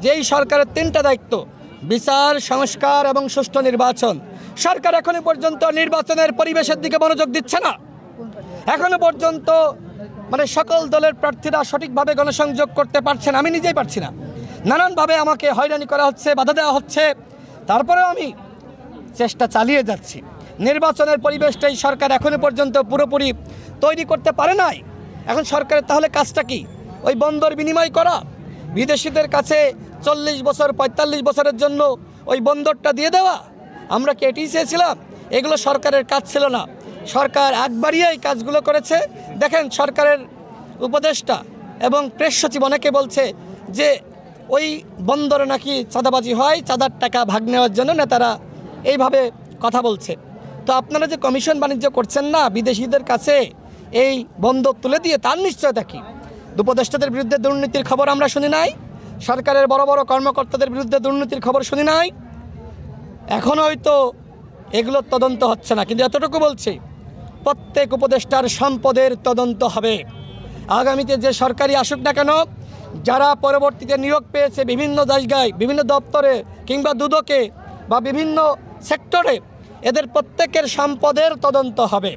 যেই সরকারের তিনটা দায়িত্ব, বিচার, সংস্কার এবং সুষ্ঠু নির্বাচন, সরকার এখনো পর্যন্ত নির্বাচনের পরিবেশের দিকে মনোযোগ দিচ্ছে না। এখনো পর্যন্ত সকল দলের প্রার্থীরা সঠিকভাবে গণসংযোগ করতে পারছেন, আমি নিজেই পারছি না। নানানভাবে আমাকে হয়রানি করা হচ্ছে, বাধা দেওয়া হচ্ছে, তারপরেও আমি চেষ্টা চালিয়ে যাচ্ছি। নির্বাচনের পরিবেশটাই সরকার এখনো পর্যন্ত পুরোপুরি তৈরি করতে পারে নাই। এখন সরকারের তাহলে কাজটা কি? ওই বন্দর বিনিময় করা, বিদেশিদের কাছে 40 বছর 45 বছরের জন্য ওই বন্দরটা দিয়ে দেওয়া? আমরা কি এটি চেয়েছিলাম? এগুলো সরকারের কাজ ছিল না। সরকার একবারই এই কাজগুলো করেছে। দেখেন, সরকারের উপদেষ্টা এবং প্রেস সচিব অনেকে বলছে যে ওই বন্দরে নাকি চাঁদাবাজি হয়, চাঁদার টাকা ভাগ নেওয়ার জন্য নেতারা এইভাবে কথা বলছে। তো আপনারা যে কমিশন বাণিজ্য করছেন না বিদেশিদের কাছে এই বন্দর তুলে দিয়ে, তার নিশ্চয়তা কি? উপদেষ্টাদের বিরুদ্ধে দুর্নীতির খবর আমরা শুনি নাই, সরকারের বড় বড় কর্মকর্তাদের বিরুদ্ধে দুর্নীতির খবর শুনি নাই। এখনও হয়তো এগুলোর তদন্ত হচ্ছে না, কিন্তু এতটুকু বলছি, প্রত্যেক উপদেষ্টার সম্পদের তদন্ত হবে। আগামীতে যে সরকারি আসুক না কেন, যারা পরবর্তীতে নিয়োগ পেয়েছে বিভিন্ন জায়গায়, বিভিন্ন দপ্তরে কিংবা দুদকে বা বিভিন্ন সেক্টরে, এদের প্রত্যেকের সম্পদের তদন্ত হবে।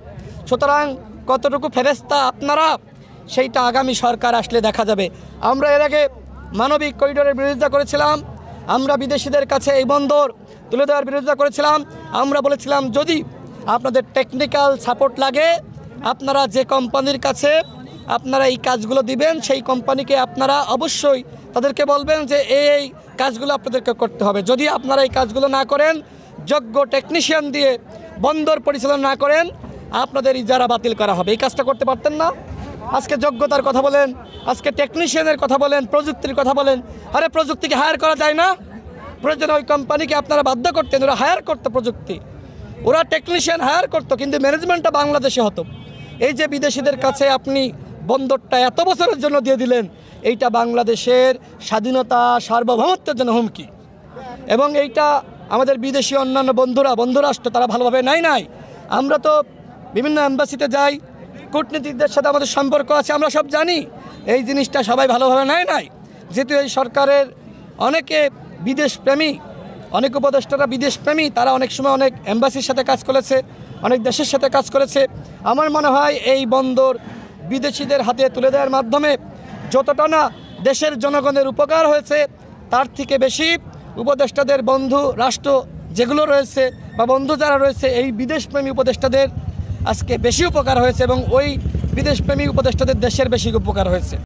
সুতরাং কতটুকু ফেরেস্তা আপনারা, সেইটা আগামী সরকার আসলে দেখা যাবে। আমরা এর আগে মানবিক করিডোরের বিরোধিতা করেছিলাম, আমরা বিদেশিদের কাছে এই বন্দর তুলে দেওয়ার বিরোধিতা করেছিলাম। আমরা বলেছিলাম যদি আপনাদের টেকনিক্যাল সাপোর্ট লাগে, আপনারা যে কোম্পানির কাছে আপনারা এই কাজগুলো দিবেন, সেই কোম্পানিকে আপনারা অবশ্যই তাদেরকে বলবেন যে এই কাজগুলো আপনাদেরকে করতে হবে। যদি আপনারা এই কাজগুলো না করেন, যোগ্য টেকনিশিয়ান দিয়ে বন্দর পরিচালনা না করেন, আপনাদের ইজারা বাতিল করা হবে। এই কাজটা করতে পারতেন না? আজকে যোগ্যতার কথা বলেন, আজকে টেকনিশিয়ানের কথা বলেন, প্রযুক্তির কথা বলেন। আরে প্রযুক্তিকে হায়ার করা যায় না? প্রয়োজন ওই কোম্পানিকে আপনারা বাধ্য করতেন, ওরা হায়ার করতো প্রযুক্তি, ওরা টেকনিশিয়ান হায়ার করতো, কিন্তু ম্যানেজমেন্টটা বাংলাদেশে হতো। এই যে বিদেশিদের কাছে আপনি বন্দরটা এত বছরের জন্য দিয়ে দিলেন, এইটা বাংলাদেশের স্বাধীনতা সার্বভৌমত্বের জন্য হুমকি। এবং এইটা আমাদের বিদেশি অন্যান্য বন্ধুরাষ্ট্র তারা ভালোভাবে নাই। আমরা তো বিভিন্ন এম্বাসিতে যাই, কূটনীতিকদের সাথে আমাদের সম্পর্ক আছে, আমরা সব জানি। এই জিনিসটা সবাই ভালোভাবে নাই। যেহেতু এই সরকারের অনেকে বিদেশপ্রেমী, অনেক উপদেষ্টারা বিদেশপ্রেমী, তারা অনেক সময় অনেক এম্বাসির সাথে কাজ করেছে, অনেক দেশের সাথে কাজ করেছে। আমার মনে হয় এই বন্দর বিদেশিদের হাতে তুলে দেওয়ার মাধ্যমে যতটা না দেশের জনগণের উপকার হয়েছে, তার থেকে বেশি উপদেষ্টাদের বন্ধু রাষ্ট্র যেগুলো রয়েছে বা বন্ধু যারা রয়েছে, এই বিদেশপ্রেমী উপদেষ্টাদের আজকে বেশি উপকার হয়েছে এবং ওই বিদেশপ্রেমী উপদেষ্টাদের দেশের বেশি উপকার হয়েছে।